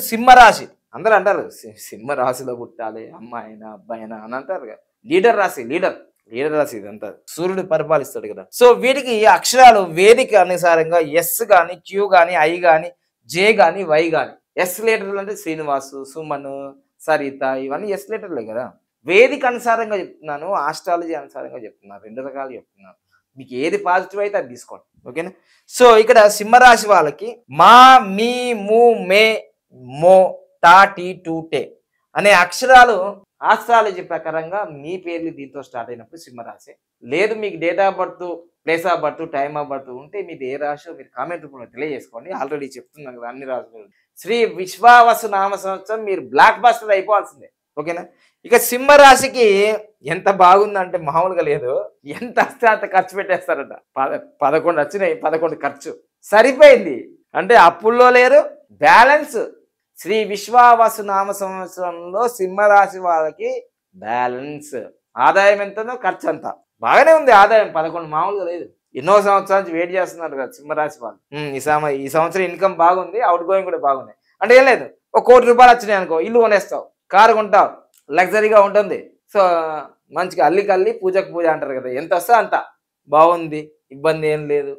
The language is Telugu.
సింహరాశి అందరూ అంటారు సింహరాశిలో పుట్టాలి అమ్మాయినా అబ్బాయినా అని అంటారు కదా. లీడర్ రాశి లీడర్ రాశి ఇదంతా సూర్యుడు పరిపాలిస్తాడు కదా. సో వీటికి అక్షరాలు వేదిక అనుసారంగా ఎస్ గాని, క్యూ గాని, ఐ గాని, జే గాని, వై గాని. ఎస్ లెటర్లు అంటే శ్రీనివాసు, సుమన్, సరిత ఇవన్నీ ఎస్ లెటర్లే కదా. వేదిక అనుసారంగా చెప్తున్నాను, ఆస్ట్రాలజీ అనుసారంగా చెప్తున్నాను, 2 రకాలు చెప్తున్నాను. మీకు ఏది పాజిటివ్ అయితే అది తీసుకోండి, ఓకేనా. సో ఇక్కడ సింహరాశి వాళ్ళకి మా, మీ, ము, మే, మో, టా, టీ, టూ, టే అనే అక్షరాలు ఆస్ట్రాలజీ ప్రకారంగా మీ పేర్లు దీంతో స్టార్ట్ అయినప్పుడు సింహరాశి. లేదు మీకు date of birth, place of birth, time of birth ఉంటే మీది ఏ రాశో మీరు కామెంట్ రూపంలో తెలియజేసుకోండి. ఆల్రెడీ చెప్తున్నాను కదా అన్ని రాశులు. శ్రీ విశ్వావసు నామ సంవత్సరం మీరు బ్లాక్ బస్టర్ అయిపోవాల్సిందే, ఓకేనా. ఇక సింహరాశికి ఎంత బాగుందంటే మామూలుగా లేదు. ఎంత వస్తే అంత ఖర్చు పెట్టేస్తారట. 11 వచ్చినాయి, 11 ఖర్చు సరిపోయింది. అంటే అప్పుల్లో లేరు, బ్యాలెన్స్. శ్రీ విశ్వావసు నామ సంవత్సరంలో సింహరాశి వాళ్ళకి బ్యాలెన్స్. ఆదాయం ఎంతనో ఖర్చు అంతా బాగానే ఉంది. ఆదాయం 11 మామూలుగా లేదు. ఎన్నో సంవత్సరాల నుంచి వెయిట్ చేస్తున్నారు కదా సింహరాశి వాళ్ళు. ఈ సంవత్సరం ఇన్కమ్ బాగుంది, అవుట్ గోయింగ్ కూడా బాగున్నాయి. అంటే ఏం లేదు, ₹1 కోటి వచ్చినాయి అనుకో, ఇల్లు కొనేస్తావు, కారు కొంటావు, లగ్జరీగా ఉంటుంది. సో మంచిగా అల్లికల్లి పూజకు పూజ అంటారు కదా, ఎంత వస్తే అంత బాగుంది, ఇబ్బంది ఏం లేదు.